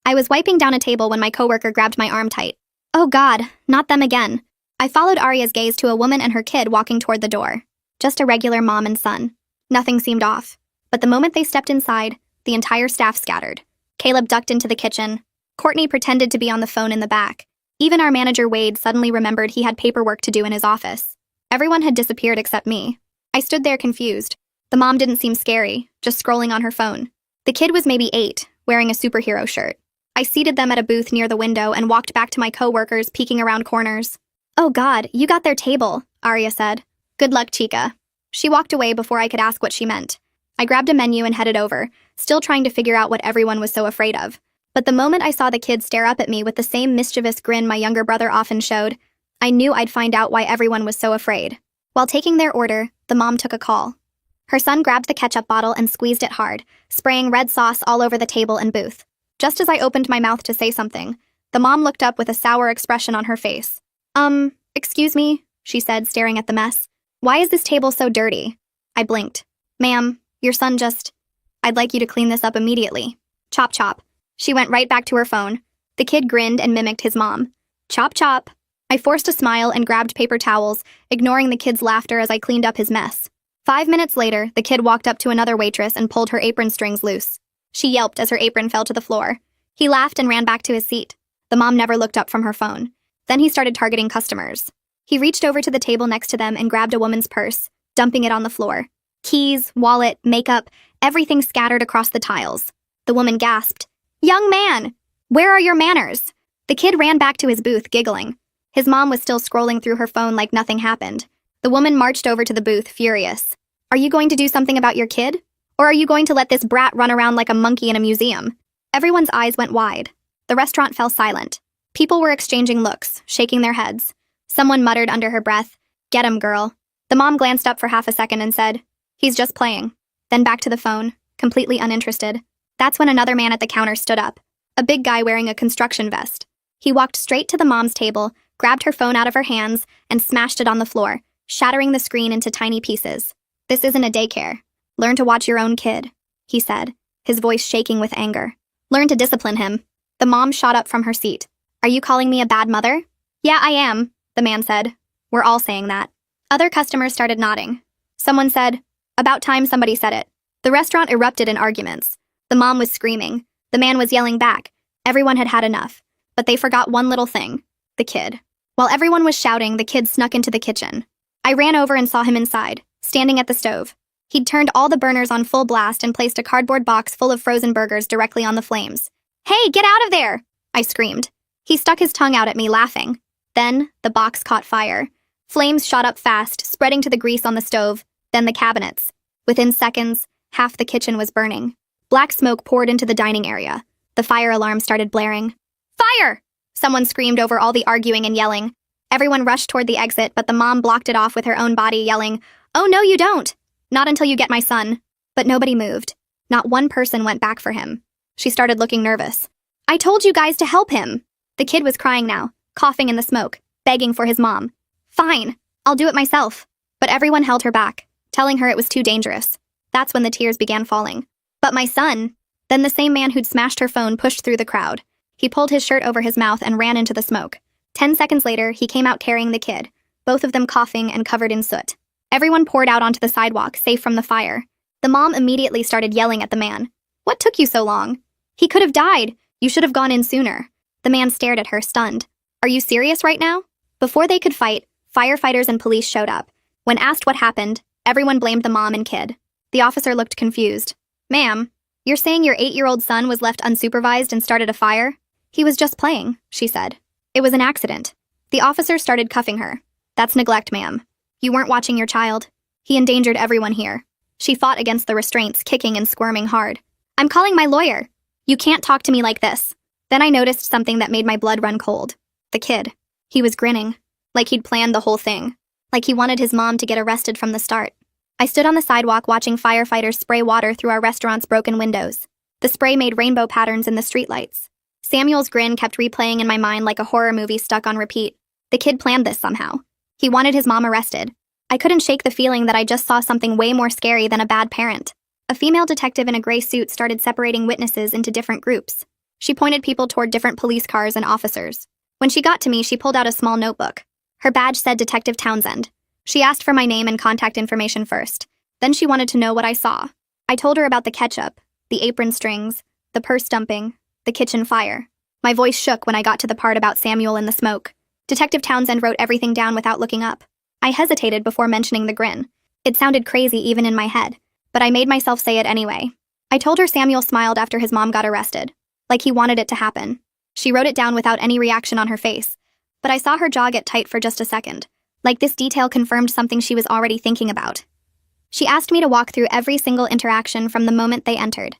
I was wiping down a table when my coworker grabbed my arm tight. Oh God, not them again. I followed Arya's gaze to a woman and her kid walking toward the door. Just a regular mom and son. Nothing seemed off. But the moment they stepped inside, the entire staff scattered. Caleb ducked into the kitchen. Courtney pretended to be on the phone in the back. Even our manager Wade suddenly remembered he had paperwork to do in his office. Everyone had disappeared except me. I stood there confused. The mom didn't seem scary, just scrolling on her phone. The kid was maybe 8, wearing a superhero shirt. I seated them at a booth near the window and walked back to my coworkers, peeking around corners. Oh God, you got their table, Arya said. Good luck, Chica. She walked away before I could ask what she meant. I grabbed a menu and headed over, still trying to figure out what everyone was so afraid of. But the moment I saw the kid stare up at me with the same mischievous grin my younger brother often showed, I knew I'd find out why everyone was so afraid. While taking their order, the mom took a call. Her son grabbed the ketchup bottle and squeezed it hard, spraying red sauce all over the table and booth. Just as I opened my mouth to say something, the mom looked up with a sour expression on her face. Excuse me, she said, staring at the mess. Why is this table so dirty? I blinked. Ma'am, your son just... I'd like you to clean this up immediately. Chop chop. She went right back to her phone. The kid grinned and mimicked his mom. Chop chop. I forced a smile and grabbed paper towels, ignoring the kid's laughter as I cleaned up his mess. 5 minutes later, the kid walked up to another waitress and pulled her apron strings loose. She yelped as her apron fell to the floor. He laughed and ran back to his seat. The mom never looked up from her phone. Then he started targeting customers. He reached over to the table next to them and grabbed a woman's purse, dumping it on the floor. Keys, wallet, makeup, everything scattered across the tiles. The woman gasped. Young man! Where are your manners? The kid ran back to his booth, giggling. His mom was still scrolling through her phone like nothing happened. The woman marched over to the booth, furious. Are you going to do something about your kid? Or are you going to let this brat run around like a monkey in a museum? Everyone's eyes went wide. The restaurant fell silent. People were exchanging looks, shaking their heads. Someone muttered under her breath, "Get him, girl." The mom glanced up for half a second and said, "He's just playing." Then back to the phone, completely uninterested. That's when another man at the counter stood up, a big guy wearing a construction vest. He walked straight to the mom's table, grabbed her phone out of her hands, and smashed it on the floor, shattering the screen into tiny pieces. This isn't a daycare. Learn to watch your own kid, he said, his voice shaking with anger. Learn to discipline him. The mom shot up from her seat. Are you calling me a bad mother? Yeah, I am, the man said. We're all saying that. Other customers started nodding. Someone said, about time somebody said it. The restaurant erupted in arguments. The mom was screaming. The man was yelling back. Everyone had had enough. But they forgot one little thing. The kid. While everyone was shouting, the kid snuck into the kitchen. I ran over and saw him inside, standing at the stove. He'd turned all the burners on full blast and placed a cardboard box full of frozen burgers directly on the flames. Hey, get out of there! I screamed. He stuck his tongue out at me, laughing. Then, the box caught fire. Flames shot up fast, spreading to the grease on the stove, then the cabinets. Within seconds, half the kitchen was burning. Black smoke poured into the dining area. The fire alarm started blaring. Fire! Someone screamed over all the arguing and yelling. Everyone rushed toward the exit, but the mom blocked it off with her own body, yelling, Oh, no, you don't! Not until you get my son. But nobody moved. Not one person went back for him. She started looking nervous. I told you guys to help him. The kid was crying now, coughing in the smoke, begging for his mom. Fine, I'll do it myself. But everyone held her back, telling her it was too dangerous. That's when the tears began falling. But my son... Then the same man who'd smashed her phone pushed through the crowd. He pulled his shirt over his mouth and ran into the smoke. 10 seconds later, he came out carrying the kid, both of them coughing and covered in soot. Everyone poured out onto the sidewalk, safe from the fire. The mom immediately started yelling at the man. What took you so long? He could have died. You should have gone in sooner. The man stared at her, stunned. Are you serious right now? Before they could fight, firefighters and police showed up. When asked what happened, everyone blamed the mom and kid. The officer looked confused. Ma'am, you're saying your 8-year-old son was left unsupervised and started a fire? He was just playing, she said. It was an accident. The officer started cuffing her. That's neglect, ma'am. You weren't watching your child. He endangered everyone here. She fought against the restraints, kicking and squirming hard. I'm calling my lawyer. You can't talk to me like this. Then I noticed something that made my blood run cold. The kid. He was grinning. Like he'd planned the whole thing. Like he wanted his mom to get arrested from the start. I stood on the sidewalk watching firefighters spray water through our restaurant's broken windows. The spray made rainbow patterns in the streetlights. Samuel's grin kept replaying in my mind like a horror movie stuck on repeat. The kid planned this somehow. He wanted his mom arrested. I couldn't shake the feeling that I just saw something way more scary than a bad parent. A female detective in a gray suit started separating witnesses into different groups. She pointed people toward different police cars and officers. When she got to me, she pulled out a small notebook. Her badge said Detective Townsend. She asked for my name and contact information first. Then she wanted to know what I saw. I told her about the ketchup, the apron strings, the purse dumping, the kitchen fire. My voice shook when I got to the part about Samuel and the smoke. Detective Townsend wrote everything down without looking up. I hesitated before mentioning the grin. It sounded crazy even in my head, but I made myself say it anyway. I told her Samuel smiled after his mom got arrested, like he wanted it to happen. She wrote it down without any reaction on her face, but I saw her jaw get tight for just a second, like this detail confirmed something she was already thinking about. She asked me to walk through every single interaction from the moment they entered.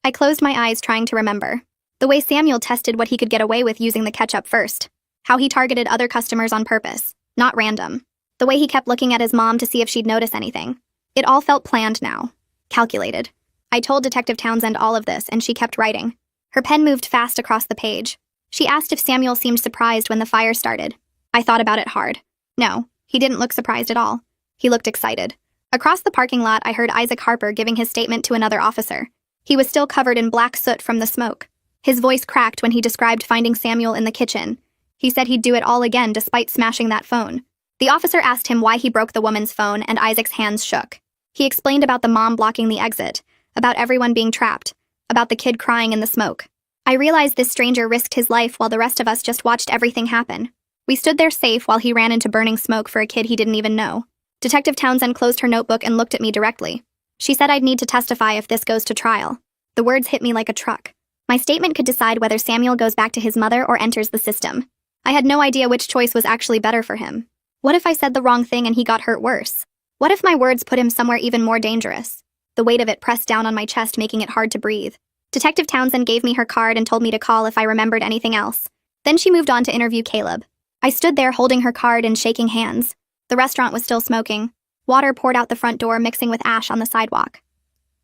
I closed my eyes trying to remember. The way Samuel tested what he could get away with using the ketchup first. How he targeted other customers on purpose, not random. The way he kept looking at his mom to see if she'd notice anything. It all felt planned now. Calculated. I told Detective Townsend all of this, and she kept writing. Her pen moved fast across the page. She asked if Samuel seemed surprised when the fire started. I thought about it hard. No, he didn't look surprised at all. He looked excited. Across the parking lot, I heard Isaac Harper giving his statement to another officer. He was still covered in black soot from the smoke. His voice cracked when he described finding Samuel in the kitchen. He said he'd do it all again despite smashing that phone. The officer asked him why he broke the woman's phone, and Isaac's hands shook. He explained about the mom blocking the exit, about everyone being trapped, about the kid crying in the smoke. I realized this stranger risked his life while the rest of us just watched everything happen. We stood there safe while he ran into burning smoke for a kid he didn't even know. Detective Townsend closed her notebook and looked at me directly. She said I'd need to testify if this goes to trial. The words hit me like a truck. My statement could decide whether Samuel goes back to his mother or enters the system. I had no idea which choice was actually better for him. What if I said the wrong thing and he got hurt worse? What if my words put him somewhere even more dangerous? The weight of it pressed down on my chest, making it hard to breathe. Detective Townsend gave me her card and told me to call if I remembered anything else. Then she moved on to interview Caleb. I stood there holding her card and shaking hands. The restaurant was still smoking. Water poured out the front door, mixing with ash on the sidewalk.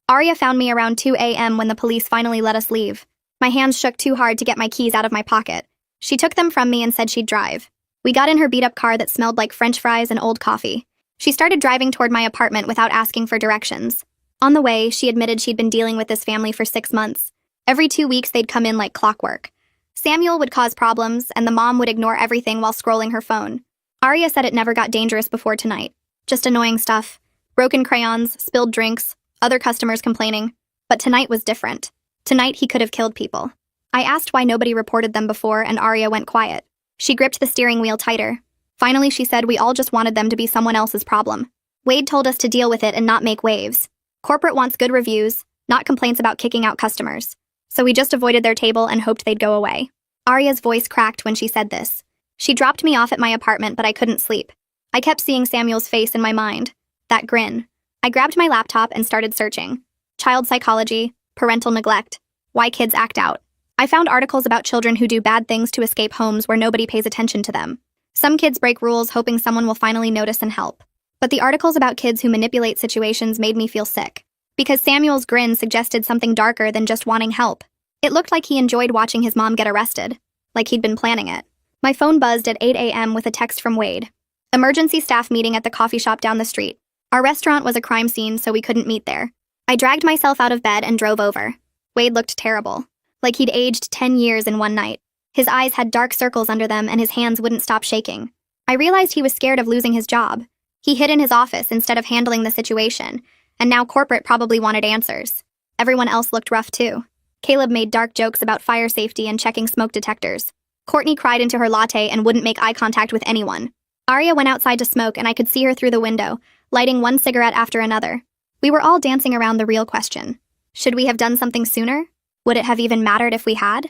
Aria found me around 2 a.m. when the police finally let us leave. My hands shook too hard to get my keys out of my pocket. She took them from me and said she'd drive. We got in her beat-up car that smelled like French fries and old coffee. She started driving toward my apartment without asking for directions. On the way, she admitted she'd been dealing with this family for 6 months. Every 2 weeks, they'd come in like clockwork. Samuel would cause problems, and the mom would ignore everything while scrolling her phone. Aria said it never got dangerous before tonight. Just annoying stuff. Broken crayons, spilled drinks, other customers complaining. But tonight was different. Tonight, he could have killed people. I asked why nobody reported them before, and Aria went quiet. She gripped the steering wheel tighter. Finally, she said we all just wanted them to be someone else's problem. Wade told us to deal with it and not make waves. Corporate wants good reviews, not complaints about kicking out customers. So we just avoided their table and hoped they'd go away. Aria's voice cracked when she said this. She dropped me off at my apartment, but I couldn't sleep. I kept seeing Samuel's face in my mind. That grin. I grabbed my laptop and started searching. Child psychology, parental neglect, why kids act out. I found articles about children who do bad things to escape homes where nobody pays attention to them. Some kids break rules hoping someone will finally notice and help. But the articles about kids who manipulate situations made me feel sick. Because Samuel's grin suggested something darker than just wanting help. It looked like he enjoyed watching his mom get arrested. Like he'd been planning it. My phone buzzed at 8 a.m. with a text from Wade. Emergency staff meeting at the coffee shop down the street. Our restaurant was a crime scene, so we couldn't meet there. I dragged myself out of bed and drove over. Wade looked terrible. Like he'd aged 10 years in one night. His eyes had dark circles under them and his hands wouldn't stop shaking. I realized he was scared of losing his job. He hid in his office instead of handling the situation, and now corporate probably wanted answers. Everyone else looked rough too. Caleb made dark jokes about fire safety and checking smoke detectors. Courtney cried into her latte and wouldn't make eye contact with anyone. Aria went outside to smoke and I could see her through the window, lighting one cigarette after another. We were all dancing around the real question. Should we have done something sooner? Would it have even mattered if we had?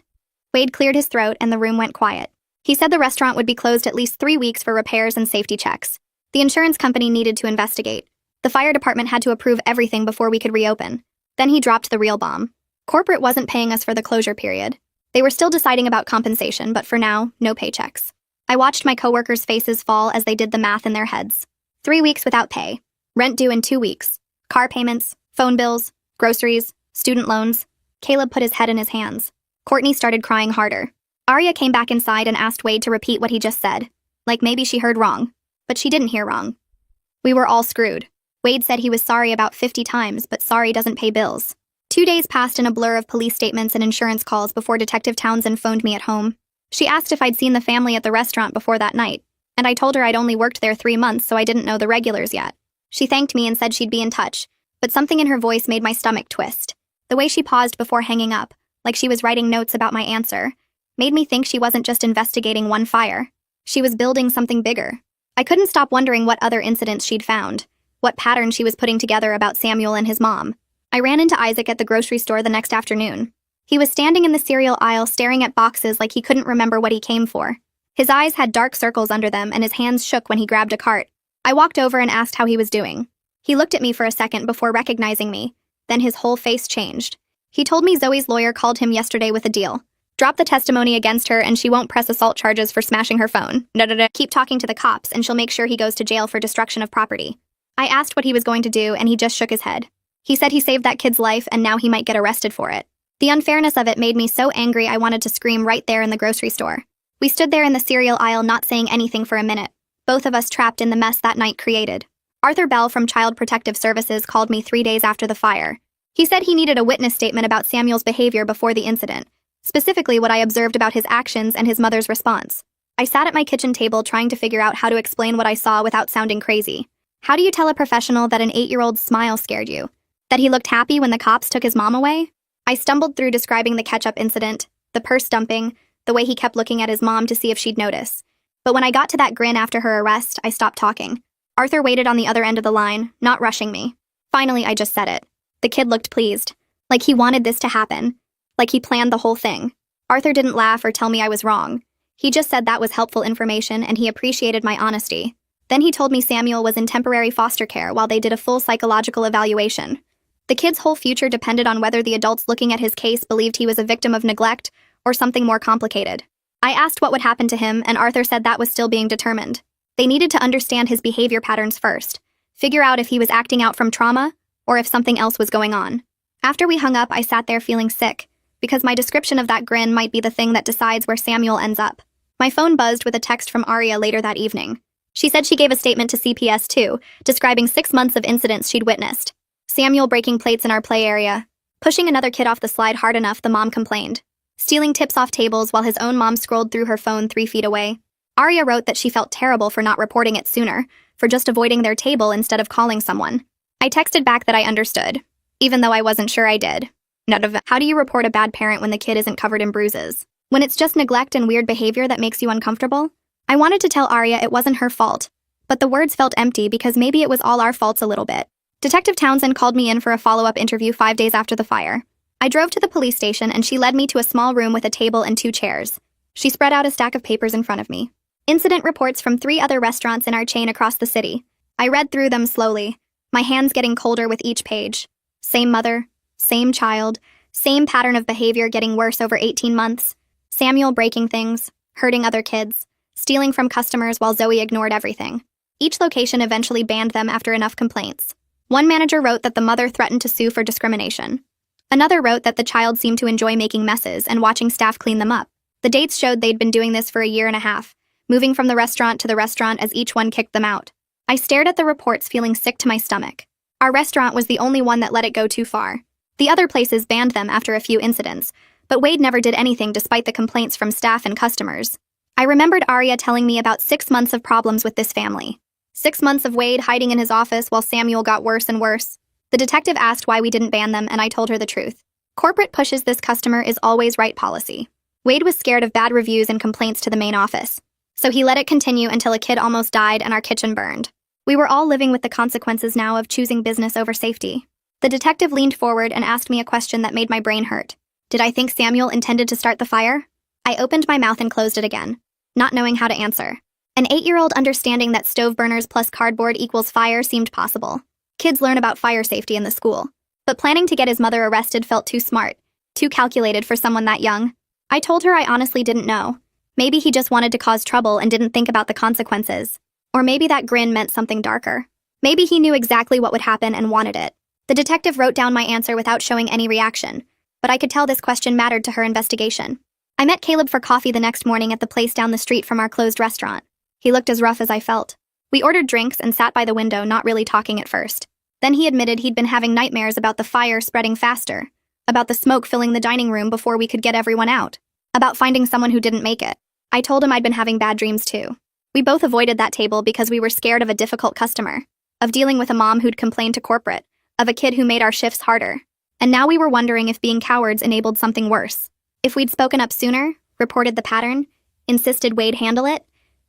Wade cleared his throat and the room went quiet. He said the restaurant would be closed at least 3 weeks for repairs and safety checks. The insurance company needed to investigate. The fire department had to approve everything before we could reopen. Then he dropped the real bomb. Corporate wasn't paying us for the closure period. They were still deciding about compensation, but for now, no paychecks. I watched my coworkers' faces fall as they did the math in their heads. 3 weeks without pay. Rent due in 2 weeks. Car payments, phone bills, groceries, student loans. Caleb put his head in his hands. Courtney started crying harder. Aria came back inside and asked Wade to repeat what he just said. Like maybe she heard wrong. But she didn't hear wrong. We were all screwed. Wade said he was sorry about 50 times, but sorry doesn't pay bills. 2 days passed in a blur of police statements and insurance calls before Detective Townsend phoned me at home. She asked if I'd seen the family at the restaurant before that night, and I told her I'd only worked there 3 months, so I didn't know the regulars yet. She thanked me and said she'd be in touch, but something in her voice made my stomach twist. The way she paused before hanging up, like she was writing notes about my answer, made me think she wasn't just investigating one fire. She was building something bigger. I couldn't stop wondering what other incidents she'd found, what pattern she was putting together about Samuel and his mom. I ran into Isaac at the grocery store the next afternoon. He was standing in the cereal aisle staring at boxes like he couldn't remember what he came for. His eyes had dark circles under them and his hands shook when he grabbed a cart. I walked over and asked how he was doing. He looked at me for a second before recognizing me, then his whole face changed. He told me Zoe's lawyer called him yesterday with a deal. Drop the testimony against her and she won't press assault charges for smashing her phone. Keep talking to the cops and she'll make sure he goes to jail for destruction of property. I asked what he was going to do and he just shook his head. He said he saved that kid's life and now he might get arrested for it. The unfairness of it made me so angry I wanted to scream right there in the grocery store. We stood there in the cereal aisle not saying anything for a minute, both of us trapped in the mess that night created. Arthur Bell from Child Protective Services called me 3 days after the fire. He said he needed a witness statement about Samuel's behavior before the incident, specifically what I observed about his actions and his mother's response. I sat at my kitchen table trying to figure out how to explain what I saw without sounding crazy. How do you tell a professional that an 8-year-old's smile scared you? That he looked happy when the cops took his mom away? I stumbled through describing the ketchup incident, the purse dumping, the way he kept looking at his mom to see if she'd notice. But when I got to that grin after her arrest, I stopped talking. Arthur waited on the other end of the line, not rushing me. Finally, I just said it. The kid looked pleased. Like he wanted this to happen. Like he planned the whole thing. Arthur didn't laugh or tell me I was wrong. He just said that was helpful information and he appreciated my honesty. Then he told me Samuel was in temporary foster care while they did a full psychological evaluation. The kid's whole future depended on whether the adults looking at his case believed he was a victim of neglect or something more complicated. I asked what would happen to him, and Arthur said that was still being determined. They needed to understand his behavior patterns first, figure out if he was acting out from trauma or if something else was going on. After we hung up, I sat there feeling sick, because my description of that grin might be the thing that decides where Samuel ends up. My phone buzzed with a text from Aria later that evening. She said she gave a statement to CPS too, describing 6 months of incidents she'd witnessed. Samuel breaking plates in our play area, pushing another kid off the slide hard enough, the mom complained, stealing tips off tables while his own mom scrolled through her phone 3 feet away. Aria wrote that she felt terrible for not reporting it sooner, for just avoiding their table instead of calling someone. I texted back that I understood, even though I wasn't sure I did. How do you report a bad parent when the kid isn't covered in bruises? When it's just neglect and weird behavior that makes you uncomfortable? I wanted to tell Aria it wasn't her fault, but the words felt empty because maybe it was all our faults a little bit. Detective Townsend called me in for a follow-up interview 5 days after the fire. I drove to the police station and she led me to a small room with a table and 2 chairs. She spread out a stack of papers in front of me. Incident reports from 3 other restaurants in our chain across the city. I read through them slowly, my hands getting colder with each page. Same mother, same child, same pattern of behavior getting worse over 18 months. Samuel breaking things, hurting other kids, stealing from customers while Zoe ignored everything. Each location eventually banned them after enough complaints. One manager wrote that the mother threatened to sue for discrimination. Another wrote that the child seemed to enjoy making messes and watching staff clean them up. The dates showed they'd been doing this for a year and a half, moving from the restaurant to the restaurant as each one kicked them out. I stared at the reports feeling sick to my stomach. Our restaurant was the only one that let it go too far. The other places banned them after a few incidents, but Wade never did anything despite the complaints from staff and customers. I remembered Aria telling me about 6 months of problems with this family. 6 months of Wade hiding in his office while Samuel got worse and worse. The detective asked why we didn't ban them, and I told her the truth. Corporate pushes this customer is always right policy. Wade was scared of bad reviews and complaints to the main office, so he let it continue until a kid almost died and our kitchen burned. We were all living with the consequences now of choosing business over safety. The detective leaned forward and asked me a question that made my brain hurt. Did I think Samuel intended to start the fire? I opened my mouth and closed it again, not knowing how to answer. An 8-year-old understanding that stove burners plus cardboard equals fire seemed possible. Kids learn about fire safety in the school. But planning to get his mother arrested felt too smart, too calculated for someone that young. I told her I honestly didn't know. Maybe he just wanted to cause trouble and didn't think about the consequences. Or maybe that grin meant something darker. Maybe he knew exactly what would happen and wanted it. The detective wrote down my answer without showing any reaction, but I could tell this question mattered to her investigation. I met Caleb for coffee the next morning at the place down the street from our closed restaurant. He looked as rough as I felt. We ordered drinks and sat by the window, not really talking at first. Then he admitted he'd been having nightmares about the fire spreading faster, about the smoke filling the dining room before we could get everyone out, about finding someone who didn't make it. I told him I'd been having bad dreams too. We both avoided that table because we were scared of a difficult customer, of dealing with a mom who'd complained to corporate, of a kid who made our shifts harder. And now we were wondering if being cowards enabled something worse. If we'd spoken up sooner, reported the pattern, insisted Wade handle it,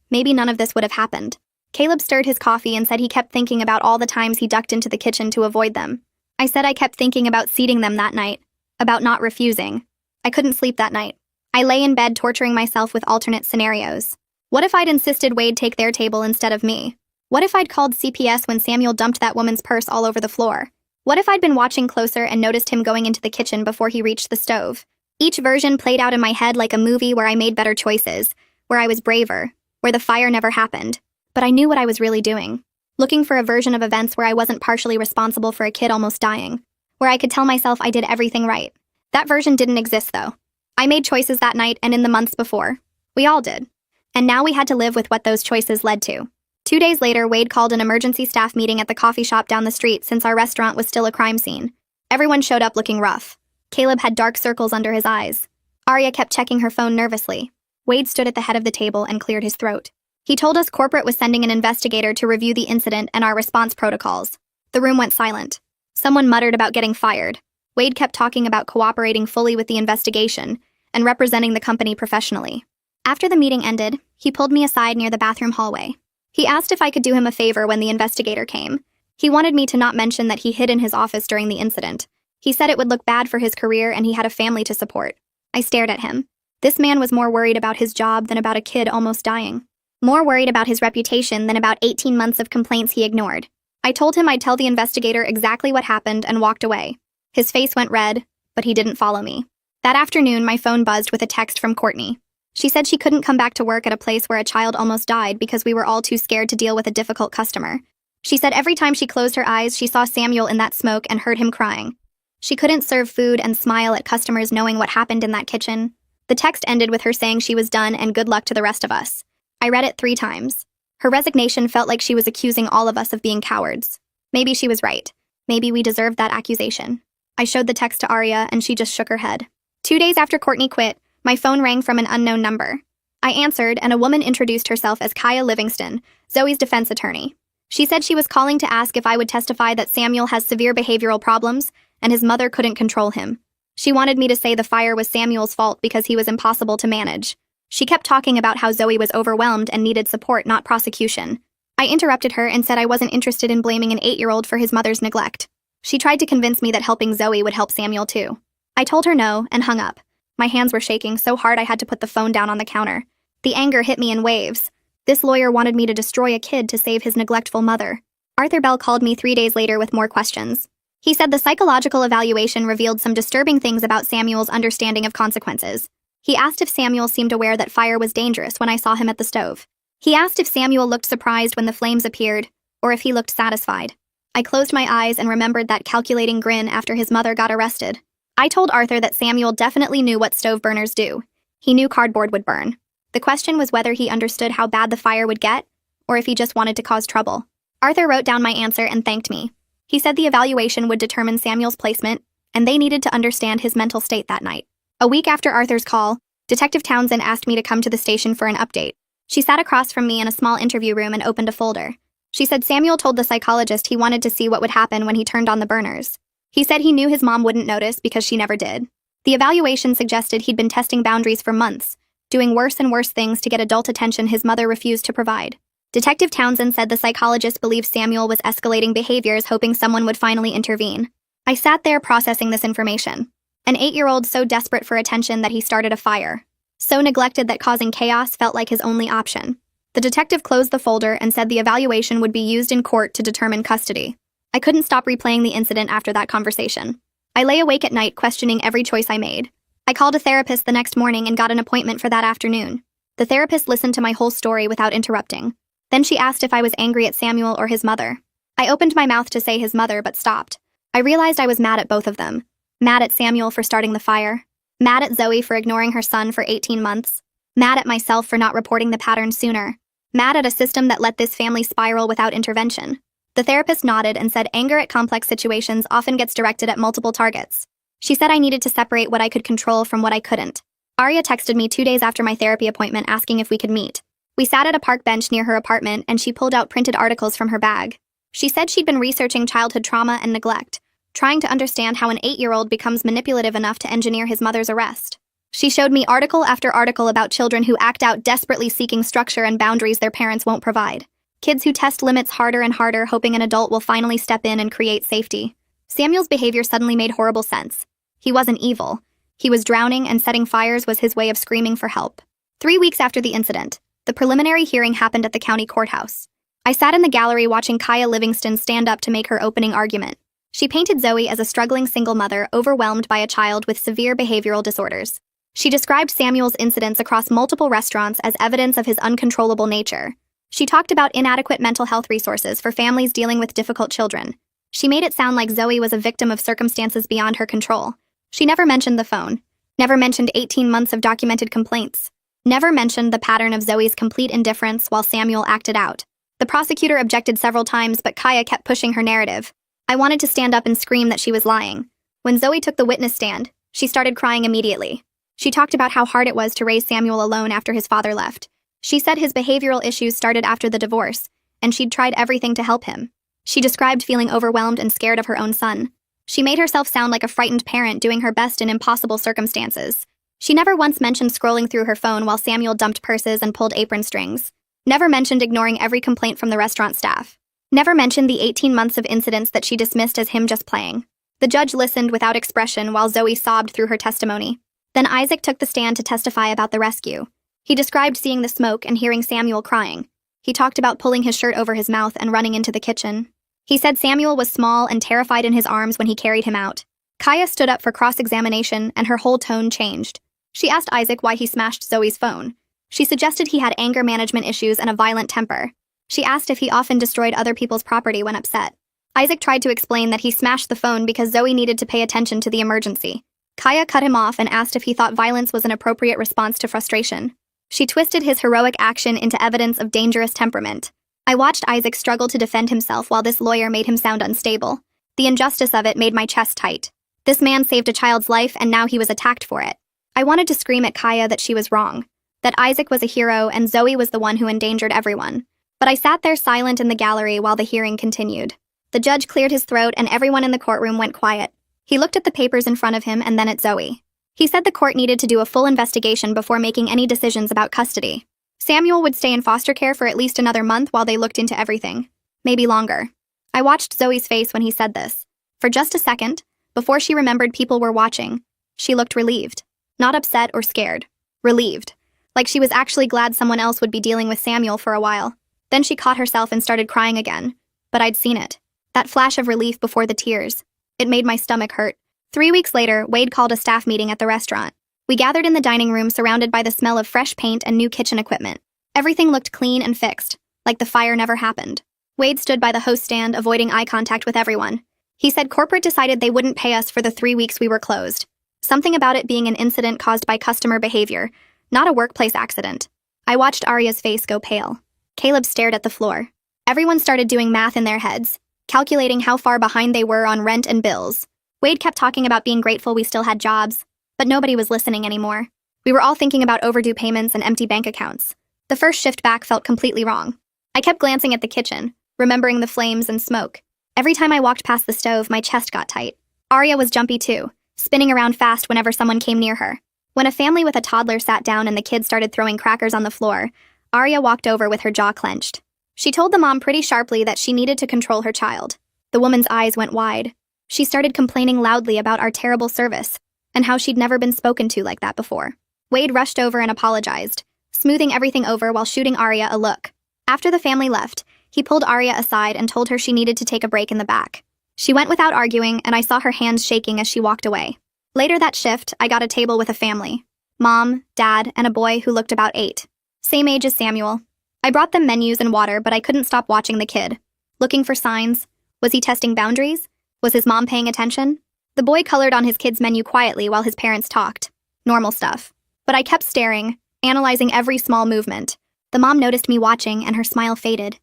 maybe none of this would have happened. Caleb stirred his coffee and said he kept thinking about all the times he ducked into the kitchen to avoid them. I said I kept thinking about seating them that night, about not refusing. I couldn't sleep that night. I lay in bed torturing myself with alternate scenarios. What if I'd insisted Wade take their table instead of me? What if I'd called CPS when Samuel dumped that woman's purse all over the floor? What if I'd been watching closer and noticed him going into the kitchen before he reached the stove? Each version played out in my head like a movie where I made better choices, where I was braver, where the fire never happened. But I knew what I was really doing. Looking for a version of events where I wasn't partially responsible for a kid almost dying, where I could tell myself I did everything right. That version didn't exist, though. I made choices that night and in the months before. We all did. And now we had to live with what those choices led to. 2 days later, Wade called an emergency staff meeting at the coffee shop down the street since our restaurant was still a crime scene. Everyone showed up looking rough. Caleb had dark circles under his eyes. Arya kept checking her phone nervously. Wade stood at the head of the table and cleared his throat. He told us corporate was sending an investigator to review the incident and our response protocols. The room went silent. Someone muttered about getting fired. Wade kept talking about cooperating fully with the investigation and representing the company professionally. After the meeting ended, he pulled me aside near the bathroom hallway. He asked if I could do him a favor when the investigator came. He wanted me to not mention that he hid in his office during the incident. He said it would look bad for his career and he had a family to support. I stared at him. This man was more worried about his job than about a kid almost dying. More worried about his reputation than about 18 months of complaints he ignored. I told him I'd tell the investigator exactly what happened and walked away. His face went red, but he didn't follow me. That afternoon, my phone buzzed with a text from Courtney. She said she couldn't come back to work at a place where a child almost died because we were all too scared to deal with a difficult customer. She said every time she closed her eyes, she saw Samuel in that smoke and heard him crying. She couldn't serve food and smile at customers knowing what happened in that kitchen. The text ended with her saying she was done and good luck to the rest of us. I read it 3 times. Her resignation felt like she was accusing all of us of being cowards. Maybe she was right. Maybe we deserved that accusation. I showed the text to Arya and she just shook her head. 2 days after Courtney quit, my phone rang from an unknown number. I answered, and a woman introduced herself as Kaya Livingston, Zoe's defense attorney. She said she was calling to ask if I would testify that Samuel has severe behavioral problems and his mother couldn't control him. She wanted me to say the fire was Samuel's fault because he was impossible to manage. She kept talking about how Zoe was overwhelmed and needed support, not prosecution. I interrupted her and said I wasn't interested in blaming an 8-year-old for his mother's neglect. She tried to convince me that helping Zoe would help Samuel too. I told her no and hung up. My hands were shaking so hard I had to put the phone down on the counter. The anger hit me in waves. This lawyer wanted me to destroy a kid to save his neglectful mother. Arthur Bell called me 3 days later with more questions. He said the psychological evaluation revealed some disturbing things about Samuel's understanding of consequences. He asked if Samuel seemed aware that fire was dangerous when I saw him at the stove. He asked if Samuel looked surprised when the flames appeared, or if he looked satisfied. I closed my eyes and remembered that calculating grin after his mother got arrested. I told Arthur that Samuel definitely knew what stove burners do. He knew cardboard would burn. The question was whether he understood how bad the fire would get, or if he just wanted to cause trouble. Arthur wrote down my answer and thanked me. He said the evaluation would determine Samuel's placement, and they needed to understand his mental state that night. A week after Arthur's call, Detective Townsend asked me to come to the station for an update. She sat across from me in a small interview room and opened a folder. She said Samuel told the psychologist he wanted to see what would happen when he turned on the burners. He said he knew his mom wouldn't notice because she never did. The evaluation suggested he'd been testing boundaries for months, doing worse and worse things to get adult attention his mother refused to provide. Detective Townsend said the psychologist believed Samuel was escalating behaviors, hoping someone would finally intervene. I sat there processing this information. An 8-year-old so desperate for attention that he started a fire. So neglected that causing chaos felt like his only option. The detective closed the folder and said the evaluation would be used in court to determine custody. I couldn't stop replaying the incident after that conversation. I lay awake at night questioning every choice I made. I called a therapist the next morning and got an appointment for that afternoon. The therapist listened to my whole story without interrupting. Then she asked if I was angry at Samuel or his mother. I opened my mouth to say his mother but stopped. I realized I was mad at both of them. Mad at Samuel for starting the fire. Mad at Zoe for ignoring her son for 18 months. Mad at myself for not reporting the pattern sooner. Mad at a system that let this family spiral without intervention. The therapist nodded and said anger at complex situations often gets directed at multiple targets. She said I needed to separate what I could control from what I couldn't. Arya texted me 2 days after my therapy appointment asking if we could meet. We sat at a park bench near her apartment and she pulled out printed articles from her bag. She said she'd been researching childhood trauma and neglect, trying to understand how an 8-year-old becomes manipulative enough to engineer his mother's arrest. She showed me article after article about children who act out desperately seeking structure and boundaries their parents won't provide. Kids who test limits harder and harder hoping an adult will finally step in and create safety. Samuel's behavior suddenly made horrible sense. He wasn't evil. He was drowning, and setting fires was his way of screaming for help. 3 weeks after the incident, the preliminary hearing happened at the county courthouse. I sat in the gallery watching Kaya Livingston stand up to make her opening argument. She painted Zoe as a struggling single mother overwhelmed by a child with severe behavioral disorders. She described Samuel's incidents across multiple restaurants as evidence of his uncontrollable nature. She talked about inadequate mental health resources for families dealing with difficult children. She made it sound like Zoe was a victim of circumstances beyond her control. She never mentioned the phone, never mentioned 18 months of documented complaints, never mentioned the pattern of Zoe's complete indifference while Samuel acted out. The prosecutor objected several times, but Kaya kept pushing her narrative. I wanted to stand up and scream that she was lying. When Zoe took the witness stand, she started crying immediately. She talked about how hard it was to raise Samuel alone after his father left. She said his behavioral issues started after the divorce, and she'd tried everything to help him. She described feeling overwhelmed and scared of her own son. She made herself sound like a frightened parent doing her best in impossible circumstances. She never once mentioned scrolling through her phone while Samuel dumped purses and pulled apron strings. Never mentioned ignoring every complaint from the restaurant staff. Never mentioned the 18 months of incidents that she dismissed as him just playing. The judge listened without expression while Zoe sobbed through her testimony. Then Isaac took the stand to testify about the rescue. He described seeing the smoke and hearing Samuel crying. He talked about pulling his shirt over his mouth and running into the kitchen. He said Samuel was small and terrified in his arms when he carried him out. Kaya stood up for cross-examination and her whole tone changed. She asked Isaac why he smashed Zoe's phone. She suggested he had anger management issues and a violent temper. She asked if he often destroyed other people's property when upset. Isaac tried to explain that he smashed the phone because Zoe needed to pay attention to the emergency. Kaya cut him off and asked if he thought violence was an appropriate response to frustration. She twisted his heroic action into evidence of dangerous temperament. I watched Isaac struggle to defend himself while this lawyer made him sound unstable. The injustice of it made my chest tight. This man saved a child's life and now he was attacked for it. I wanted to scream at Kaya that she was wrong, that Isaac was a hero and Zoe was the one who endangered everyone. But I sat there silent in the gallery while the hearing continued. The judge cleared his throat and everyone in the courtroom went quiet. He looked at the papers in front of him and then at Zoe. He said the court needed to do a full investigation before making any decisions about custody. Samuel would stay in foster care for at least another month while they looked into everything. Maybe longer. I watched Zoe's face when he said this. For just a second, before she remembered people were watching, she looked relieved. Not upset or scared. Relieved. Like she was actually glad someone else would be dealing with Samuel for a while. Then she caught herself and started crying again. But I'd seen it. That flash of relief before the tears. It made my stomach hurt. 3 weeks later, Wade called a staff meeting at the restaurant. We gathered in the dining room surrounded by the smell of fresh paint and new kitchen equipment. Everything looked clean and fixed, like the fire never happened. Wade stood by the host stand, avoiding eye contact with everyone. He said corporate decided they wouldn't pay us for the 3 weeks we were closed. Something about it being an incident caused by customer behavior, not a workplace accident. I watched Arya's face go pale. Caleb stared at the floor. Everyone started doing math in their heads, calculating how far behind they were on rent and bills. Wade kept talking about being grateful we still had jobs, but nobody was listening anymore. We were all thinking about overdue payments and empty bank accounts. The first shift back felt completely wrong. I kept glancing at the kitchen, remembering the flames and smoke. Every time I walked past the stove, my chest got tight. Arya was jumpy too, spinning around fast whenever someone came near her. When a family with a toddler sat down and the kids started throwing crackers on the floor, Arya walked over with her jaw clenched. She told the mom pretty sharply that she needed to control her child. The woman's eyes went wide. She started complaining loudly about our terrible service and how she'd never been spoken to like that before. Wade rushed over and apologized, smoothing everything over while shooting Arya a look. After the family left, he pulled Arya aside and told her she needed to take a break in the back. She went without arguing, and I saw her hands shaking as she walked away. Later that shift, I got a table with a family. Mom, Dad, and a boy who looked about 8. Same age as Samuel. I brought them menus and water, but I couldn't stop watching the kid. Looking for signs. Was he testing boundaries? Was his mom paying attention? The boy colored on his kid's menu quietly while his parents talked. Normal stuff. But I kept staring, analyzing every small movement. The mom noticed me watching, and her smile faded.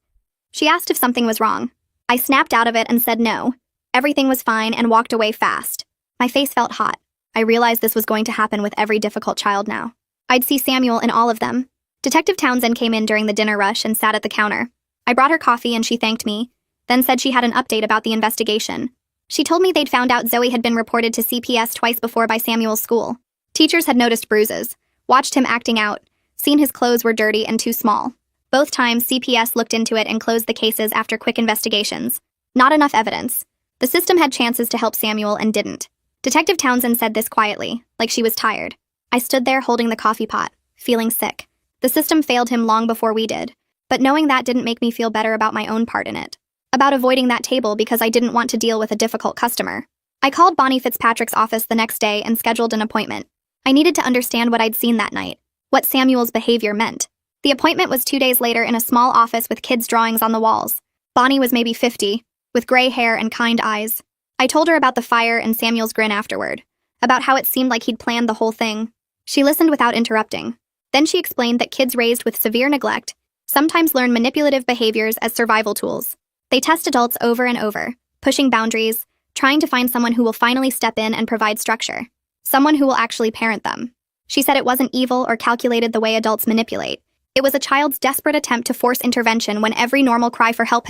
She asked if something was wrong. I snapped out of it and said no. Everything was fine and walked away fast. My face felt hot. I realized this was going to happen with every difficult child now. I'd see Samuel in all of them. Detective Townsend came in during the dinner rush and sat at the counter. I brought her coffee and she thanked me, then said she had an update about the investigation. She told me they'd found out Zoe had been reported to CPS twice before by Samuel's school. Teachers had noticed bruises, watched him acting out, seen his clothes were dirty and too small. Both times, CPS looked into it and closed the cases after quick investigations. Not enough evidence. The system had chances to help Samuel and didn't. Detective Townsend said this quietly, like she was tired. I stood there holding the coffee pot, feeling sick. The system failed him long before we did, but knowing that didn't make me feel better about my own part in it. About avoiding that table because I didn't want to deal with a difficult customer. I called Bonnie Fitzpatrick's office the next day and scheduled an appointment. I needed to understand what I'd seen that night, what Samuel's behavior meant. The appointment was 2 days later in a small office with kids' drawings on the walls. Bonnie was maybe 50, with gray hair and kind eyes. I told her about the fire and Samuel's grin afterward, about how it seemed like he'd planned the whole thing. She listened without interrupting. Then she explained that kids raised with severe neglect sometimes learn manipulative behaviors as survival tools. They test adults over and over, pushing boundaries, trying to find someone who will finally step in and provide structure. Someone who will actually parent them. She said it wasn't evil or calculated the way adults manipulate. It was a child's desperate attempt to force intervention when every normal cry for help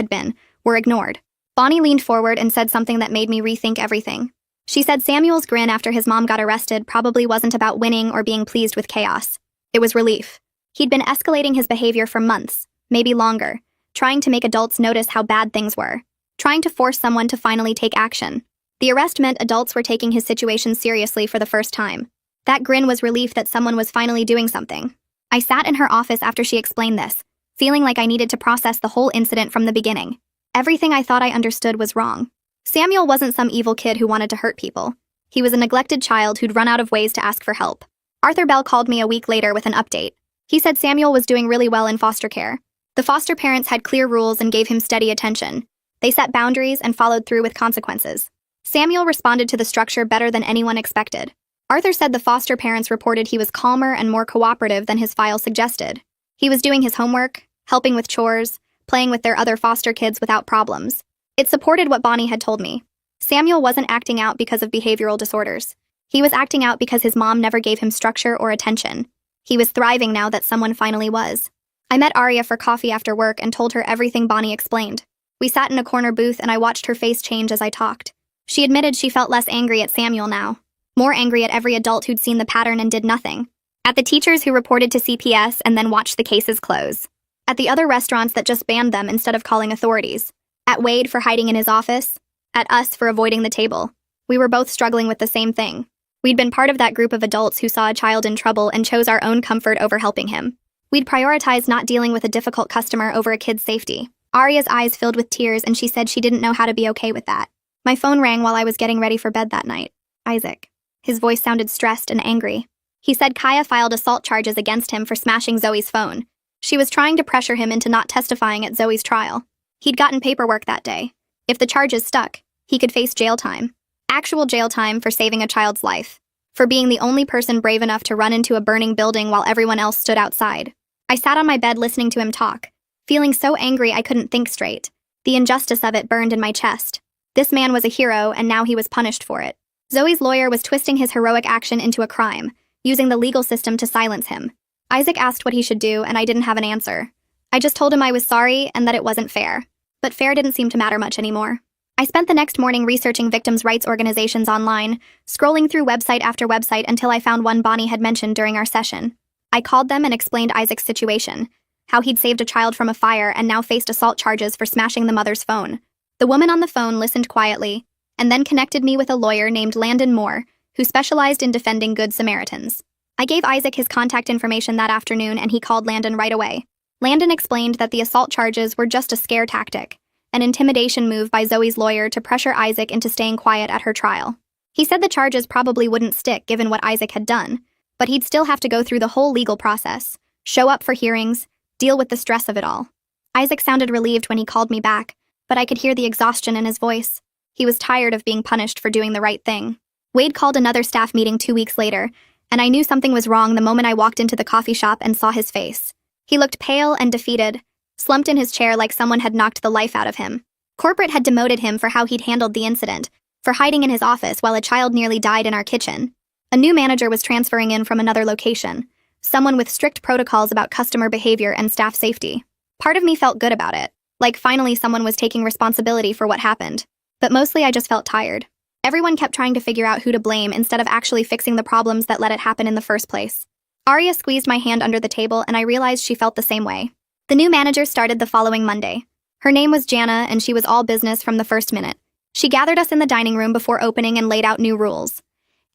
were ignored. Bonnie leaned forward and said something that made me rethink everything. She said Samuel's grin after his mom got arrested probably wasn't about winning or being pleased with chaos. It was relief. He'd been escalating his behavior for months, maybe longer, trying to make adults notice how bad things were, trying to force someone to finally take action. The arrest meant adults were taking his situation seriously for the first time. That grin was relief that someone was finally doing something. I sat in her office after she explained this, feeling like I needed to process the whole incident from the beginning. Everything I thought I understood was wrong. Samuel wasn't some evil kid who wanted to hurt people. He was a neglected child who'd run out of ways to ask for help. Arthur Bell called me a week later with an update. He said Samuel was doing really well in foster care. The foster parents had clear rules and gave him steady attention. They set boundaries and followed through with consequences. Samuel responded to the structure better than anyone expected. Arthur said the foster parents reported he was calmer and more cooperative than his file suggested. He was doing his homework, helping with chores, playing with their other foster kids without problems. It supported what Bonnie had told me. Samuel wasn't acting out because of behavioral disorders. He was acting out because his mom never gave him structure or attention. He was thriving now that someone finally was. I met Aria for coffee after work and told her everything Bonnie explained. We sat in a corner booth and I watched her face change as I talked. She admitted she felt less angry at Samuel now. More angry at every adult who'd seen the pattern and did nothing. At the teachers who reported to CPS and then watched the cases close. At the other restaurants that just banned them instead of calling authorities. At Wade for hiding in his office. At us for avoiding the table. We were both struggling with the same thing. We'd been part of that group of adults who saw a child in trouble and chose our own comfort over helping him. We'd prioritized not dealing with a difficult customer over a kid's safety. Aria's eyes filled with tears and she said she didn't know how to be okay with that. My phone rang while I was getting ready for bed that night. Isaac. His voice sounded stressed and angry. He said Kaya filed assault charges against him for smashing Zoe's phone. She was trying to pressure him into not testifying at Zoe's trial. He'd gotten paperwork that day. If the charges stuck, he could face jail time. Actual jail time for saving a child's life. For being the only person brave enough to run into a burning building while everyone else stood outside. I sat on my bed listening to him talk, feeling so angry I couldn't think straight. The injustice of it burned in my chest. This man was a hero and now he was punished for it. Zoe's lawyer was twisting his heroic action into a crime, using the legal system to silence him. Isaac asked what he should do and I didn't have an answer. I just told him I was sorry and that it wasn't fair. But fair didn't seem to matter much anymore. I spent the next morning researching victims' rights organizations online, scrolling through website after website until I found one Bonnie had mentioned during our session. I called them and explained Isaac's situation, how he'd saved a child from a fire and now faced assault charges for smashing the mother's phone. The woman on the phone listened quietly, and then connected me with a lawyer named Landon Moore, who specialized in defending Good Samaritans. I gave Isaac his contact information that afternoon and he called Landon right away. Landon explained that the assault charges were just a scare tactic, an intimidation move by Zoe's lawyer to pressure Isaac into staying quiet at her trial. He said the charges probably wouldn't stick given what Isaac had done, but he'd still have to go through the whole legal process, show up for hearings, deal with the stress of it all. Isaac sounded relieved when he called me back, but I could hear the exhaustion in his voice. He was tired of being punished for doing the right thing. Wade called another staff meeting 2 weeks later, and I knew something was wrong the moment I walked into the coffee shop and saw his face. He looked pale and defeated, slumped in his chair like someone had knocked the life out of him. Corporate had demoted him for how he'd handled the incident, for hiding in his office while a child nearly died in our kitchen. A new manager was transferring in from another location, someone with strict protocols about customer behavior and staff safety. Part of me felt good about it, like finally someone was taking responsibility for what happened. But mostly I just felt tired. Everyone kept trying to figure out who to blame instead of actually fixing the problems that let it happen in the first place. Arya squeezed my hand under the table and I realized she felt the same way. The new manager started the following Monday. Her name was Jana and she was all business from the first minute. She gathered us in the dining room before opening and laid out new rules.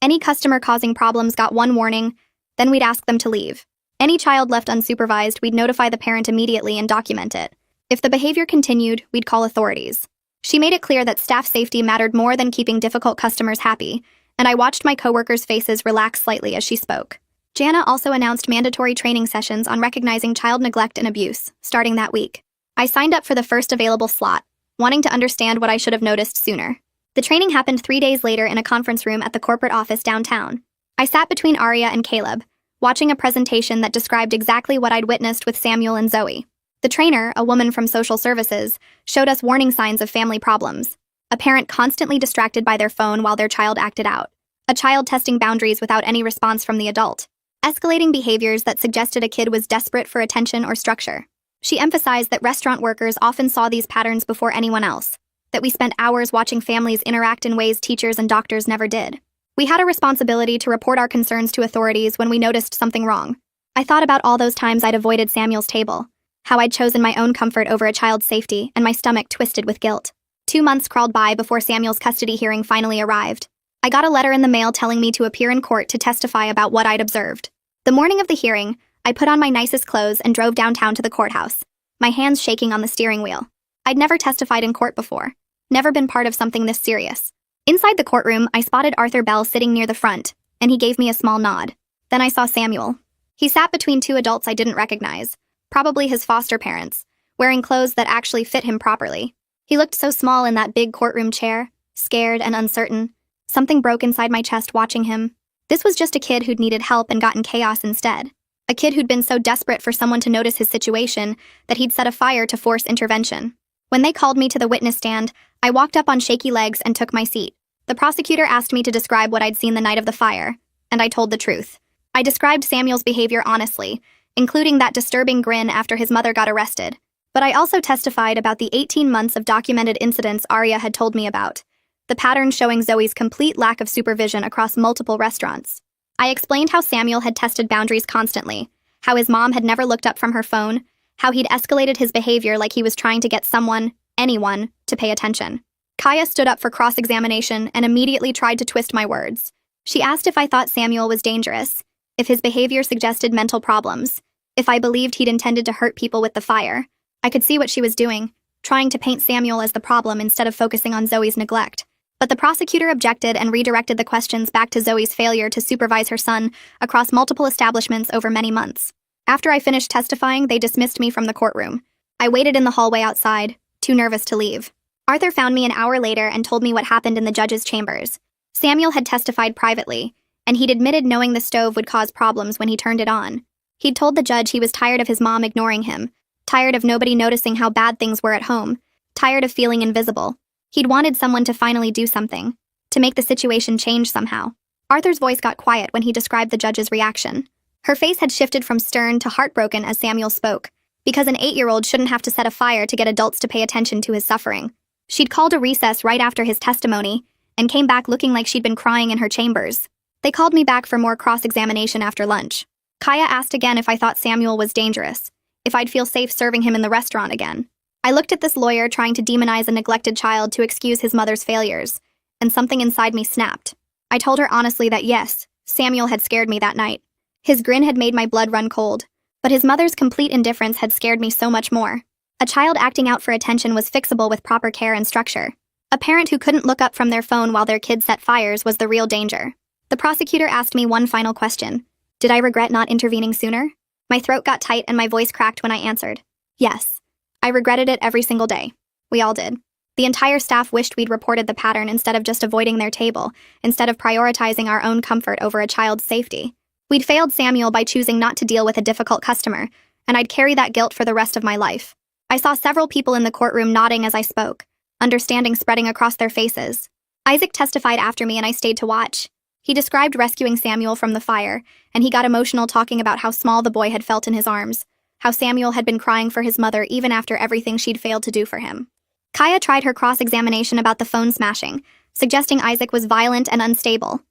Any customer causing problems got one warning, then we'd ask them to leave. Any child left unsupervised, we'd notify the parent immediately and document it. If the behavior continued, we'd call authorities. She made it clear that staff safety mattered more than keeping difficult customers happy, and I watched my coworkers' faces relax slightly as she spoke. Jana also announced mandatory training sessions on recognizing child neglect and abuse, starting that week. I signed up for the first available slot, wanting to understand what I should have noticed sooner. The training happened 3 days later in a conference room at the corporate office downtown. I sat between Arya and Caleb, watching a presentation that described exactly what I'd witnessed with Samuel and Zoe. The trainer, a woman from social services, showed us warning signs of family problems. A parent constantly distracted by their phone while their child acted out. A child testing boundaries without any response from the adult. Escalating behaviors that suggested a kid was desperate for attention or structure. She emphasized that restaurant workers often saw these patterns before anyone else, that we spent hours watching families interact in ways teachers and doctors never did. We had a responsibility to report our concerns to authorities when we noticed something wrong. I thought about all those times I'd avoided Samuel's table, how I'd chosen my own comfort over a child's safety, and my stomach twisted with guilt. 2 months crawled by before Samuel's custody hearing finally arrived. I got a letter in the mail telling me to appear in court to testify about what I'd observed. The morning of the hearing, I put on my nicest clothes and drove downtown to the courthouse, my hands shaking on the steering wheel. I'd never testified in court before, never been part of something this serious. Inside the courtroom, I spotted Arthur Bell sitting near the front, and he gave me a small nod. Then I saw Samuel. He sat between 2 adults I didn't recognize, probably his foster parents, wearing clothes that actually fit him properly. He looked so small in that big courtroom chair, scared and uncertain. Something broke inside my chest watching him. This was just a kid who'd needed help and gotten chaos instead. A kid who'd been so desperate for someone to notice his situation that he'd set a fire to force intervention. When they called me to the witness stand, I walked up on shaky legs and took my seat. The prosecutor asked me to describe what I'd seen the night of the fire, and I told the truth. I described Samuel's behavior honestly, including that disturbing grin after his mother got arrested. But I also testified about the 18 months of documented incidents Arya had told me about, the pattern showing Zoe's complete lack of supervision across multiple restaurants. I explained how Samuel had tested boundaries constantly, how his mom had never looked up from her phone, how he'd escalated his behavior like he was trying to get someone, anyone, to pay attention. Kaya stood up for cross-examination and immediately tried to twist my words. She asked if I thought Samuel was dangerous, if his behavior suggested mental problems, if I believed he'd intended to hurt people with the fire. I could see what she was doing, trying to paint Samuel as the problem instead of focusing on Zoe's neglect. But the prosecutor objected and redirected the questions back to Zoe's failure to supervise her son across multiple establishments over many months. After I finished testifying, they dismissed me from the courtroom. I waited in the hallway outside, too nervous to leave. Arthur found me an hour later and told me what happened in the judge's chambers. Samuel had testified privately, and he'd admitted knowing the stove would cause problems when he turned it on. He'd told the judge he was tired of his mom ignoring him, tired of nobody noticing how bad things were at home, tired of feeling invisible. He'd wanted someone to finally do something, to make the situation change somehow. Arthur's voice got quiet when he described the judge's reaction. Her face had shifted from stern to heartbroken as Samuel spoke, because an 8-year-old shouldn't have to set a fire to get adults to pay attention to his suffering. She'd called a recess right after his testimony, and came back looking like she'd been crying in her chambers. They called me back for more cross-examination after lunch. Kaya asked again if I thought Samuel was dangerous, if I'd feel safe serving him in the restaurant again. I looked at this lawyer trying to demonize a neglected child to excuse his mother's failures, and something inside me snapped. I told her honestly that yes, Samuel had scared me that night. His grin had made my blood run cold, but his mother's complete indifference had scared me so much more. A child acting out for attention was fixable with proper care and structure. A parent who couldn't look up from their phone while their kid set fires was the real danger. The prosecutor asked me one final question. Did I regret not intervening sooner? My throat got tight and my voice cracked when I answered. Yes. I regretted it every single day. We all did. The entire staff wished we'd reported the pattern instead of just avoiding their table, instead of prioritizing our own comfort over a child's safety. We'd failed Samuel by choosing not to deal with a difficult customer, and I'd carry that guilt for the rest of my life. I saw several people in the courtroom nodding as I spoke, understanding spreading across their faces. Isaac testified after me and I stayed to watch. He described rescuing Samuel from the fire, and he got emotional talking about how small the boy had felt in his arms, how Samuel had been crying for his mother even after everything she'd failed to do for him. Kaya tried her cross-examination about the phone smashing, suggesting Isaac was violent and unstable.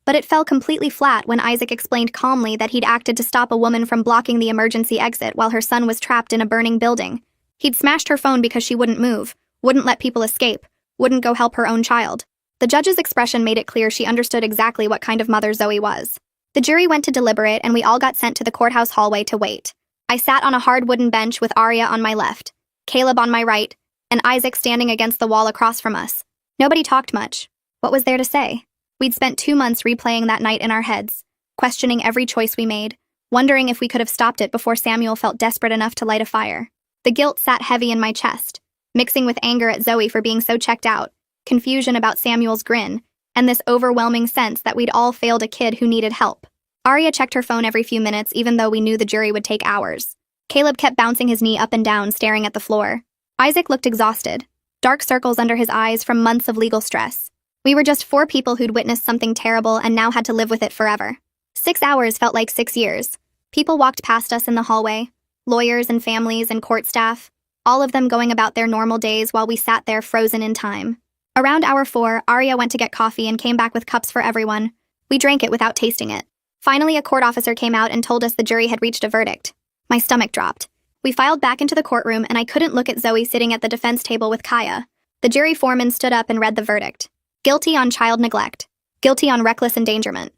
But it fell completely flat when Isaac explained calmly that he'd acted to stop a woman from blocking the emergency exit while her son was trapped in a burning building. He'd smashed her phone because she wouldn't move, wouldn't let people escape, wouldn't go help her own child. The judge's expression made it clear she understood exactly what kind of mother Zoe was. The jury went to deliberate and we all got sent to the courthouse hallway to wait. I sat on a hard wooden bench with Arya on my left, Caleb on my right, and Isaac standing against the wall across from us. Nobody talked much. What was there to say? We'd spent 2 months replaying that night in our heads, questioning every choice we made, wondering if we could have stopped it before Samuel felt desperate enough to light a fire. The guilt sat heavy in my chest, mixing with anger at Zoe for being so checked out, confusion about Samuel's grin, and this overwhelming sense that we'd all failed a kid who needed help. Arya checked her phone every few minutes even though we knew the jury would take hours. Caleb kept bouncing his knee up and down, staring at the floor. Isaac looked exhausted, dark circles under his eyes from months of legal stress. We were just 4 people who'd witnessed something terrible and now had to live with it forever. 6 hours felt like 6 years. People walked past us in the hallway, lawyers and families and court staff, all of them going about their normal days while we sat there frozen in time. Around hour 4, Arya went to get coffee and came back with cups for everyone. We drank it without tasting it. Finally, a court officer came out and told us the jury had reached a verdict. My stomach dropped. We filed back into the courtroom and I couldn't look at Zoe sitting at the defense table with Kaya. The jury foreman stood up and read the verdict. Guilty on child neglect. Guilty on reckless endangerment.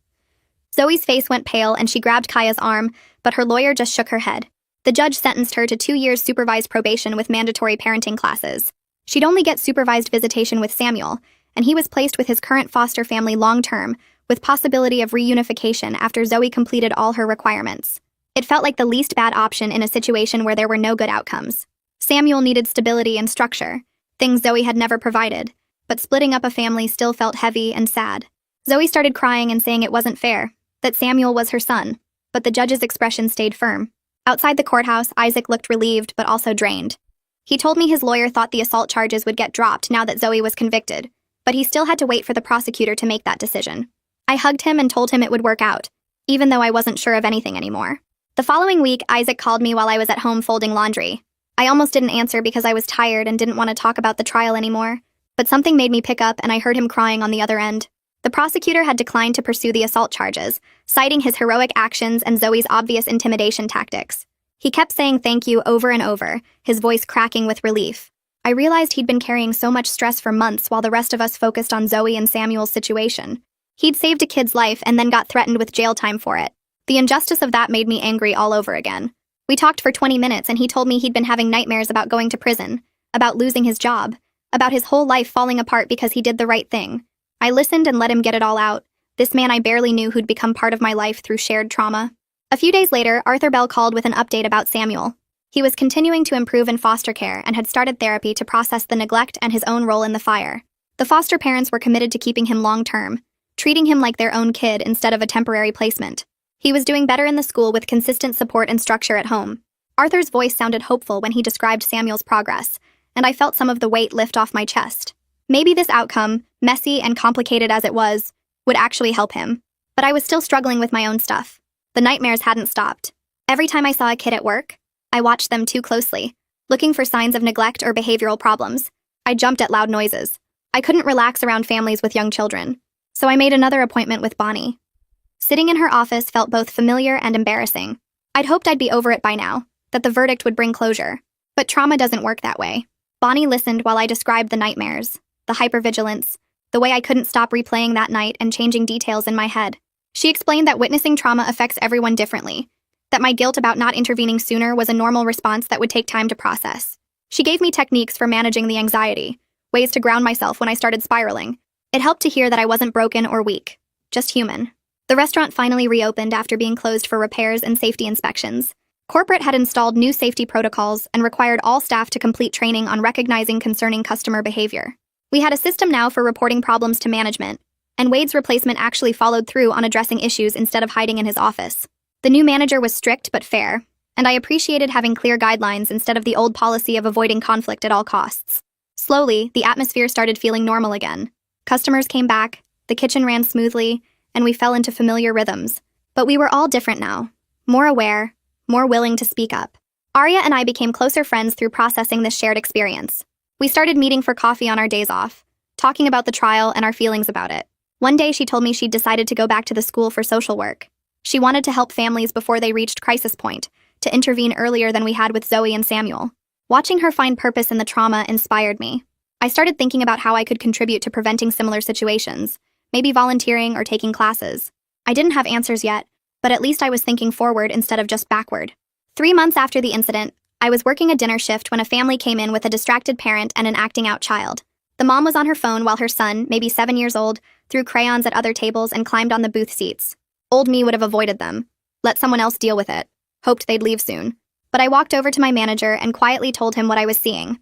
Zoe's face went pale and she grabbed Kaya's arm, but her lawyer just shook her head. The judge sentenced her to 2 years supervised probation with mandatory parenting classes. She'd only get supervised visitation with Samuel, and he was placed with his current foster family long-term, with possibility of reunification after Zoe completed all her requirements. It felt like the least bad option in a situation where there were no good outcomes. Samuel needed stability and structure, things Zoe had never provided, but splitting up a family still felt heavy and sad. Zoe started crying and saying it wasn't fair, that Samuel was her son, but the judge's expression stayed firm. Outside the courthouse, Isaac looked relieved but also drained. He told me his lawyer thought the assault charges would get dropped now that Zoe was convicted, but he still had to wait for the prosecutor to make that decision. I hugged him and told him it would work out, even though I wasn't sure of anything anymore. The following week, Isaac called me while I was at home folding laundry. I almost didn't answer because I was tired and didn't want to talk about the trial anymore, but something made me pick up and I heard him crying on the other end. The prosecutor had declined to pursue the assault charges, citing his heroic actions and Zoe's obvious intimidation tactics. He kept saying thank you over and over, his voice cracking with relief. I realized he'd been carrying so much stress for months while the rest of us focused on Zoe and Samuel's situation. He'd saved a kid's life and then got threatened with jail time for it. The injustice of that made me angry all over again. We talked for 20 minutes and he told me he'd been having nightmares about going to prison, about losing his job, about his whole life falling apart because he did the right thing. I listened and let him get it all out, this man I barely knew who'd become part of my life through shared trauma. A few days later, Arthur Bell called with an update about Samuel. He was continuing to improve in foster care and had started therapy to process the neglect and his own role in the fire. The foster parents were committed to keeping him long-term, treating him like their own kid instead of a temporary placement. He was doing better in the school with consistent support and structure at home. Arthur's voice sounded hopeful when he described Samuel's progress, and I felt some of the weight lift off my chest. Maybe this outcome, messy and complicated as it was, would actually help him. But I was still struggling with my own stuff. The nightmares hadn't stopped. Every time I saw a kid at work, I watched them too closely, looking for signs of neglect or behavioral problems. I jumped at loud noises. I couldn't relax around families with young children, so I made another appointment with Bonnie. Sitting in her office felt both familiar and embarrassing. I'd hoped I'd be over it by now, that the verdict would bring closure. But trauma doesn't work that way. Bonnie listened while I described the nightmares, the hypervigilance, the way I couldn't stop replaying that night and changing details in my head. She explained that witnessing trauma affects everyone differently, that my guilt about not intervening sooner was a normal response that would take time to process. She gave me techniques for managing the anxiety, ways to ground myself when I started spiraling. It helped to hear that I wasn't broken or weak, just human. The restaurant finally reopened after being closed for repairs and safety inspections. Corporate had installed new safety protocols and required all staff to complete training on recognizing concerning customer behavior. We had a system now for reporting problems to management, and Wade's replacement actually followed through on addressing issues instead of hiding in his office. The new manager was strict but fair, and I appreciated having clear guidelines instead of the old policy of avoiding conflict at all costs. Slowly, the atmosphere started feeling normal again. Customers came back, the kitchen ran smoothly, and we fell into familiar rhythms. But we were all different now, more aware, more willing to speak up. Arya and I became closer friends through processing this shared experience. We started meeting for coffee on our days off, talking about the trial and our feelings about it. One day she told me she'd decided to go back to the school for social work. She wanted to help families before they reached crisis point, to intervene earlier than we had with Zoe and Samuel. Watching her find purpose in the trauma inspired me. I started thinking about how I could contribute to preventing similar situations, maybe volunteering or taking classes. I didn't have answers yet, but at least I was thinking forward instead of just backward. 3 months after the incident, I was working a dinner shift when a family came in with a distracted parent and an acting out child. The mom was on her phone while her son, maybe 7 years old, threw crayons at other tables and climbed on the booth seats. Old me would have avoided them, let someone else deal with it, hoped they'd leave soon. But I walked over to my manager and quietly told him what I was seeing.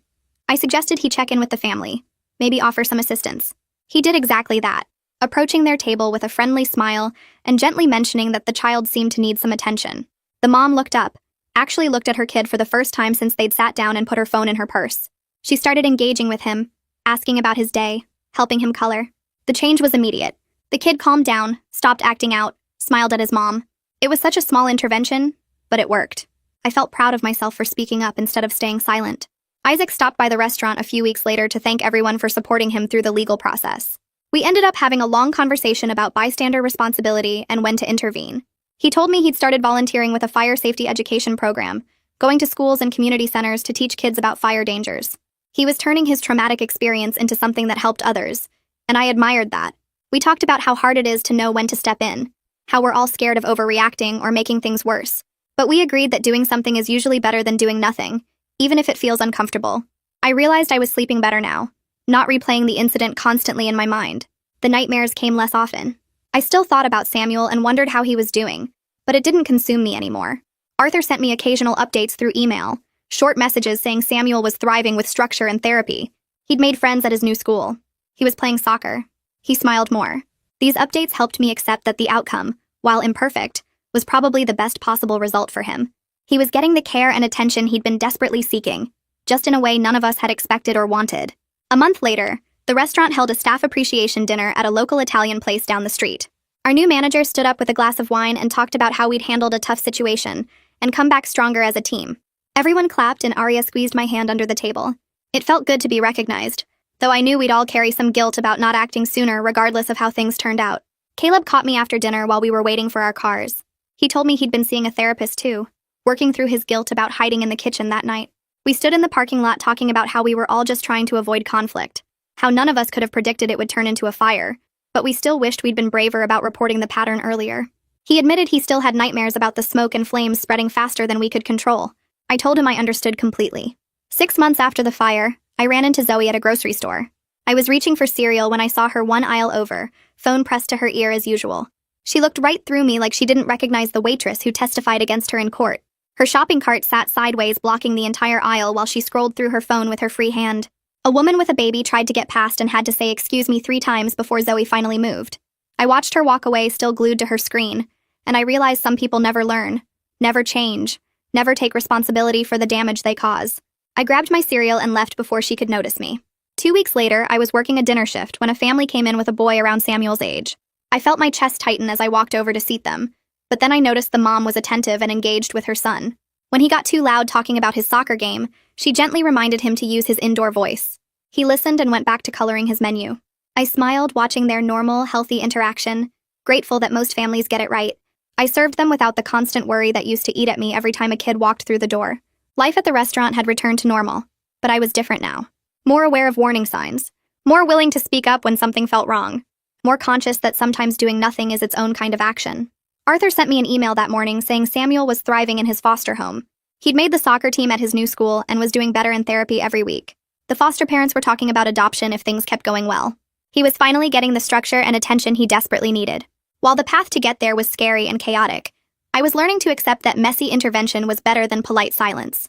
I suggested he check in with the family, maybe offer some assistance. He did exactly that, approaching their table with a friendly smile and gently mentioning that the child seemed to need some attention. The mom looked up, actually looked at her kid for the first time since they'd sat down and put her phone in her purse. She started engaging with him, asking about his day, helping him color. The change was immediate. The kid calmed down, stopped acting out, smiled at his mom. It was such a small intervention, but it worked. I felt proud of myself for speaking up instead of staying silent. Isaac stopped by the restaurant a few weeks later to thank everyone for supporting him through the legal process. We ended up having a long conversation about bystander responsibility and when to intervene. He told me he'd started volunteering with a fire safety education program, going to schools and community centers to teach kids about fire dangers. He was turning his traumatic experience into something that helped others, and I admired that. We talked about how hard it is to know when to step in, how we're all scared of overreacting or making things worse. But we agreed that doing something is usually better than doing nothing, even if it feels uncomfortable. I realized I was sleeping better now, not replaying the incident constantly in my mind. The nightmares came less often. I still thought about Samuel and wondered how he was doing, but it didn't consume me anymore. Arthur sent me occasional updates through email, short messages saying Samuel was thriving with structure and therapy. He'd made friends at his new school. He was playing soccer. He smiled more. These updates helped me accept that the outcome, while imperfect, was probably the best possible result for him. He was getting the care and attention he'd been desperately seeking, just in a way none of us had expected or wanted. A month later, the restaurant held a staff appreciation dinner at a local Italian place down the street. Our new manager stood up with a glass of wine and talked about how we'd handled a tough situation and come back stronger as a team. Everyone clapped and Arya squeezed my hand under the table. It felt good to be recognized, though I knew we'd all carry some guilt about not acting sooner regardless of how things turned out. Caleb caught me after dinner while we were waiting for our cars. He told me he'd been seeing a therapist too, working through his guilt about hiding in the kitchen that night. We stood in the parking lot talking about how we were all just trying to avoid conflict, how none of us could have predicted it would turn into a fire, but we still wished we'd been braver about reporting the pattern earlier. He admitted he still had nightmares about the smoke and flames spreading faster than we could control. I told him I understood completely. 6 months after the fire, I ran into Zoe at a grocery store. I was reaching for cereal when I saw her one aisle over, phone pressed to her ear as usual. She looked right through me like she didn't recognize the waitress who testified against her in court. Her shopping cart sat sideways, blocking the entire aisle while she scrolled through her phone with her free hand. A woman with a baby tried to get past and had to say excuse me 3 times before Zoe finally moved. I watched her walk away, still glued to her screen, and I realized some people never learn, never change, never take responsibility for the damage they cause. I grabbed my cereal and left before she could notice me. 2 weeks later, I was working a dinner shift when a family came in with a boy around Samuel's age. I felt my chest tighten as I walked over to seat them, but then I noticed the mom was attentive and engaged with her son. When he got too loud talking about his soccer game, she gently reminded him to use his indoor voice. He listened and went back to coloring his menu. I smiled, watching their normal, healthy interaction, grateful that most families get it right. I served them without the constant worry that used to eat at me every time a kid walked through the door. Life at the restaurant had returned to normal, but I was different now. More aware of warning signs, more willing to speak up when something felt wrong, more conscious that sometimes doing nothing is its own kind of action. Arthur sent me an email that morning saying Samuel was thriving in his foster home. He'd made the soccer team at his new school and was doing better in therapy every week. The foster parents were talking about adoption if things kept going well. He was finally getting the structure and attention he desperately needed. While the path to get there was scary and chaotic, I was learning to accept that messy intervention was better than polite silence.